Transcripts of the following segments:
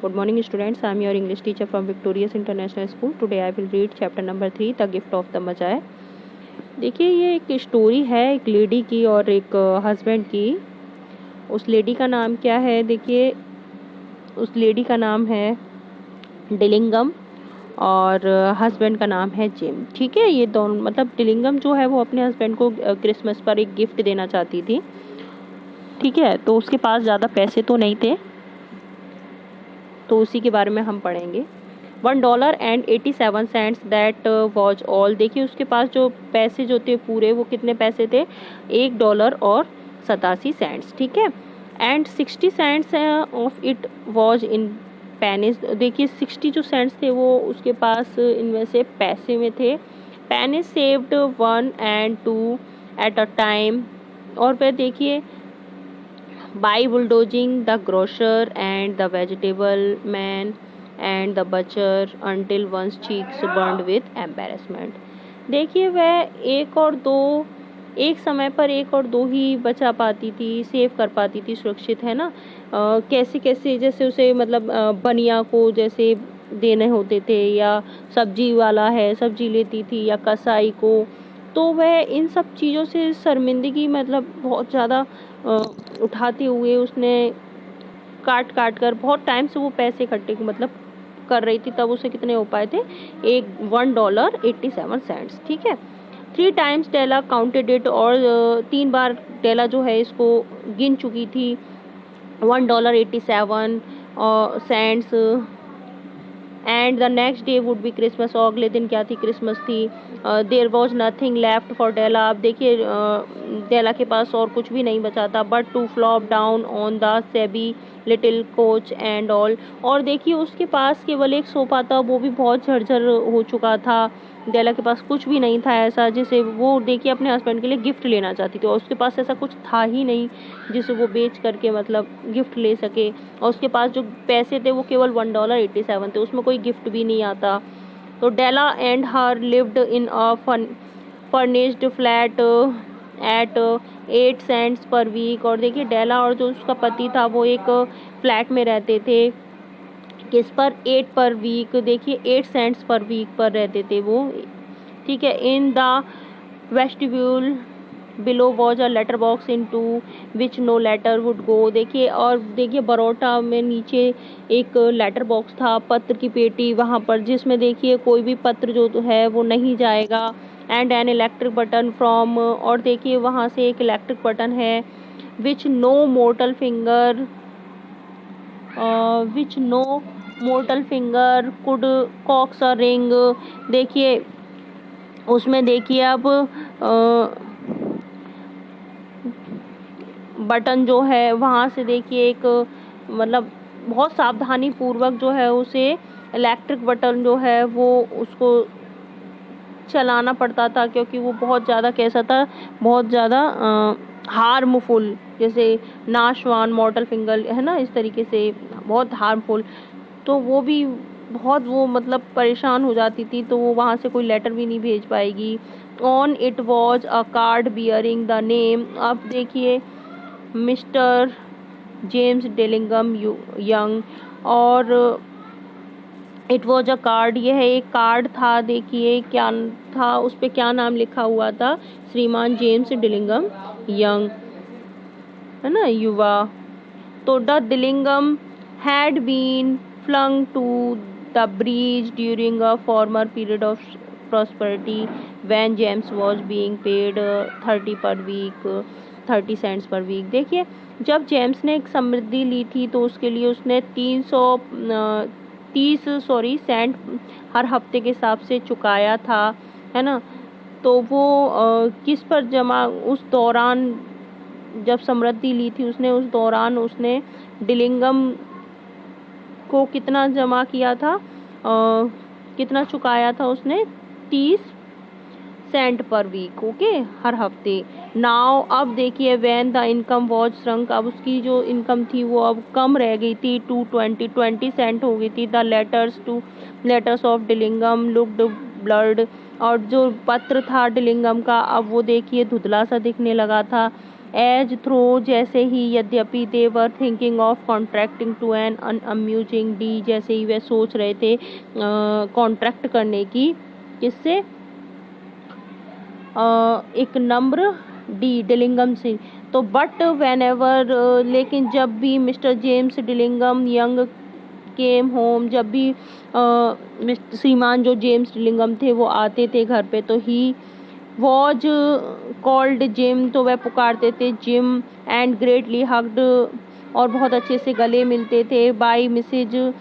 Good morning students, I am your English teacher from Victorious International School. Today I will read chapter number 3, The Gift of the Magi. देखिए ये एक story है एक lady की और एक husband की। उस लेडी का नाम क्या है? देखिए उस लेडी का नाम है डिलिंगम और हस्बैंड का नाम है जिम। ठीक है, ये दोनों मतलब डिलिंगम जो है वो अपने हस्बैंड को क्रिसमस पर एक गिफ्ट देना चाहती थी। ठीक है, तो उसके पास ज़्यादा पैसे तो नहीं थे, तो उसी के बारे में हम पढ़ेंगे। $1.87 दैट वॉज ऑल। देखिए उसके पास जो पैसे जो थे पूरे, वो कितने पैसे थे? $1.87। ठीक है, and 60 cents of it was in pennies. देखिए 60 जो सेंट्स थे वो उसके पास इनमें से पैसे में थे। Penis saved 1 and 2 at a time. और फिर देखिए by bulldozing the grocer and the vegetable man and the butcher until one's cheeks burned with embarrassment। देखिए वह एक समय पर 1 और 2 ही बचा पाती थी, सेव कर पाती थी, सुरक्षित है ना। कैसे कैसे जैसे उसे मतलब बनिया को जैसे देने होते थे, या सब्जी वाला है सब्जी लेती थी, या कसाई को, तो वह इन सब चीज़ों से शर्मिंदगी मतलब बहुत ज़्यादा उठाते हुए उसने काट कर बहुत टाइम से वो पैसे इकट्ठे मतलब कर रही थी। तब उसे कितने हो पाए थे? $1.87। ठीक है, 3 times डेला काउंटेड इट। और 3 बार डेला जो है इसको गिन चुकी थी। $1.87 and the next day would be Christmas. और अगले दिन क्या थी? क्रिसमस थी। There was nothing left for Della. अब देखिए डेला के पास और कुछ भी नहीं बचा था, but to flop down on the shabby little couch and all. और देखिए उसके पास केवल एक सोफा था, वो भी बहुत झरझर हो चुका था। डेला के पास कुछ भी नहीं था ऐसा जिसे वो देखिए अपने हस्बैंड के लिए गिफ्ट लेना चाहती थी, और उसके पास ऐसा कुछ था ही नहीं जिसे वो बेच करके मतलब गिफ्ट ले सके। और उसके पास जो पैसे थे वो केवल $1.87 थे, उसमें कोई गिफ्ट भी नहीं आता। तो Della and her lived in a furnished flat at 8 cents per week. और देखिए डेला और जो उसका पति था वो एक फ्लैट में रहते थे, किस पर? 8 पर वीक। देखिए 8 cents पर वीक पर रहते थे वो। ठीक है, in the vestibule below was a letter box into which no letter would go. देखिए और देखिए बरोटा में नीचे एक लेटर बॉक्स था, पत्र की पेटी वहाँ पर, जिसमें देखिए कोई भी पत्र जो है वो नहीं जाएगा। And an electric button from. और देखिए वहाँ से एक इलेक्ट्रिक बटन है which no mortal finger could coax a ring. देखिए उसमें देखिए अब बटन जो है वहाँ से देखिए एक मतलब बहुत सावधानी पूर्वक जो है उसे इलेक्ट्रिक बटन जो है वो उसको चलाना पड़ता था, क्योंकि वो बहुत ज़्यादा कैसा था, बहुत ज़्यादा हार्मफुल, जैसे नाशवान, मॉर्टल फिंगर है ना, इस तरीके से बहुत हार्मफुल। तो वो भी बहुत वो मतलब परेशान हो जाती थी, तो वो वहाँ से कोई लेटर भी नहीं भेज पाएगी। On it was a card bearing the name. अब देखिए मिस्टर जेम्स डिलिंगम यंग। और इट वॉज अ कार्ड, यह एक कार्ड था। देखिए क्या था उस पे, क्या नाम लिखा हुआ था? श्रीमान जेम्स डिलिंगम यंग, है ना, युवा। तो the Dillingham had been flung to the breach during a former period of prosperity when James was being paid 30 cents per week। देखिए जब जेम्स ने एक समृद्धि ली थी तो उसके लिए उसने 30 सेंट हर हफ्ते के हिसाब से चुकाया था, है ना। तो वो किस पर जमा? उस दौरान जब समृद्धि ली थी उसने, उस दौरान उसने डिलिंगम को कितना जमा किया था, कितना चुकाया था उसने? 30 सेंट पर वीक, ओके, हर हफ्ते। नाउ अब देखिए when the income was shrunk, अब उसकी जो इनकम थी वो अब कम रह गई थी, 20 सेंट हो गई थी। The letters of Dillingham looked blurred. और जो पत्र था डिलिंगम का अब वो देखिए धुंधला सा दिखने लगा था। एज थ्रो जैसे ही, यद्यपि they were thinking of contracting to an unamusing D, जैसे ही वह सोच रहे थे कॉन्ट्रैक्ट करने की, किससे, एक नम्र डी, डिलिंगम से। तो बट वेन एवर, लेकिन जब भी Mister James Dillingham Young came home, जब भी श्रीमान जो जेम्स डिलिंगम थे वो आते थे घर पे, तो ही वॉज कॉल्ड जिम, तो वह पुकारते थे जिम, एंड ग्रेटली हग्ड, और बहुत अच्छे से गले मिलते थे, by Mrs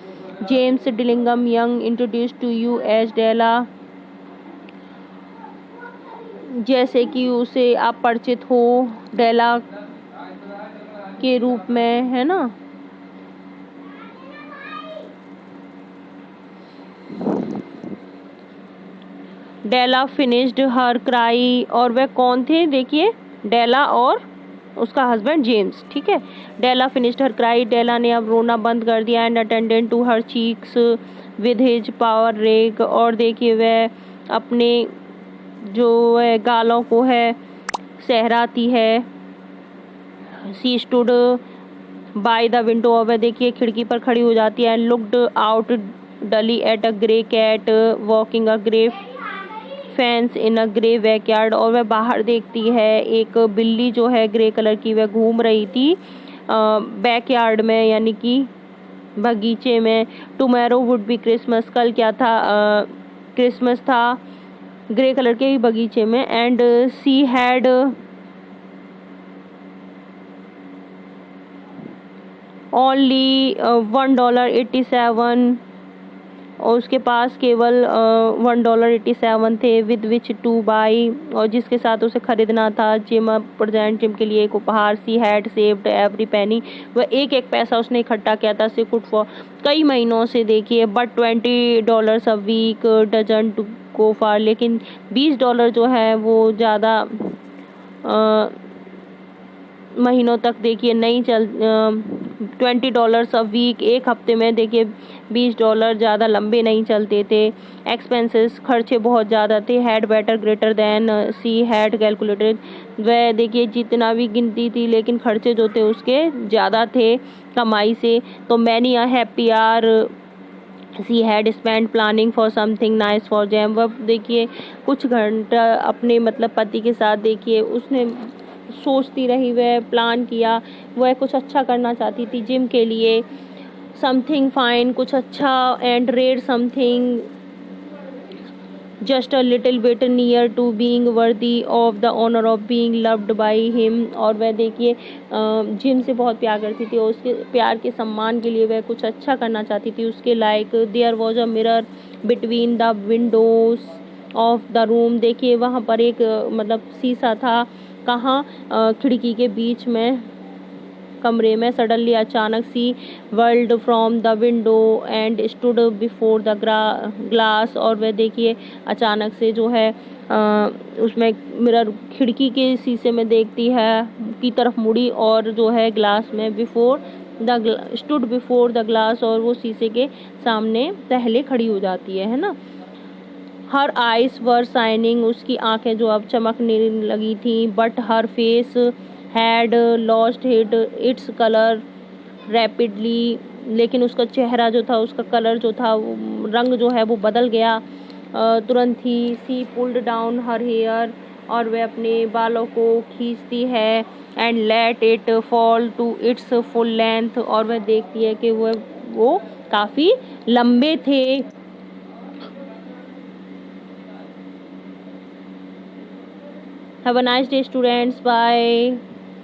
James Dillingham Young introduce to you as Della, जैसे कि उसे आप परिचित हो डेला के रूप में, है ना। डेला फिनिश्ड हर क्राई, और वह कौन थे, देखिए डेला और उसका हस्बैंड जेम्स, ठीक है। डेला फिनिश्ड हर क्राई, डेला ने अब रोना बंद कर दिया, and attended to her cheeks with his powder rag, और देखिए वह अपने जो है गालों को है सहराती है। She stood by the window, और वह देखिए खिड़की पर खड़ी हो जाती है, and looked out dully at a grey cat walking a grey fence in a grey backyard, और वह बाहर देखती है एक बिल्ली जो है ग्रे कलर की, वह घूम रही थी बैकयार्ड में, यानी कि बगीचे में। टुमारो वुड बी क्रिसमस, कल क्या था, क्रिसमस था, ग्रे कलर के बगीचे में। एंड सी हैड ओनली $1.87, और उसके पास केवल $1.87 थे, विद विच टू बाई, और जिसके साथ उसे खरीदना था जिम प्रेजेंट, जिम के लिए एक उपहार। She had saved every penny, वह एक एक पैसा उसने इकट्ठा किया था से कुछ फॉर कई महीनों से, देखिए। But $20 a week doesn't go far, लेकिन $20 जो है वो ज़्यादा महीनों तक देखिए नहीं चल, $20 अ वीक, एक हफ्ते में देखिए $20 ज़्यादा लंबे नहीं चलते थे। एक्सपेंसेस, खर्चे बहुत ज़्यादा थे। Had better greater than she had calculated, वह देखिए जितना भी गिनती थी, लेकिन खर्चे जो थे उसके ज़्यादा थे कमाई से। तो many a happy hour she had spend planning for something nice for Jim, वह देखिए कुछ घंटा अपने मतलब पति के साथ देखिए उसने सोचती रही, वह प्लान किया, वह कुछ अच्छा करना चाहती थी जिम के लिए। समथिंग फाइन, कुछ अच्छा, and rare something just a little bit near to being worthy of the honour of being loved by him, और वह देखिए जिम से बहुत प्यार करती थी, और उसके प्यार के सम्मान के लिए वह कुछ अच्छा करना चाहती थी उसके लायक। There was a mirror between the windows of the room, देखिए वहाँ पर एक मतलब शीशा था, कहाँ, खिड़की के बीच में कमरे में। सडनली, अचानक, she whirled from the window and stood before the glass, और वह देखिए अचानक से जो है उसमें मिरर खिड़की के शीशे में देखती है की तरफ मुड़ी, और जो है ग्लास में स्टूड बिफोर द ग्लास, और वो शीशे के सामने पहले खड़ी हो जाती है ना। हर आइज वर शाइनिंग, उसकी आंखें जो अब चमकने लगी थी। But her face had lost its colour rapidly, लेकिन उसका चेहरा जो था, उसका कलर जो था, रंग जो है वो बदल गया तुरंत ही। She pulled down her hair, और वह अपने बालों को खींचती है, and let it fall to its full length, और वह देखती है कि वो काफ़ी लंबे थे। Have a nice day, students. Bye.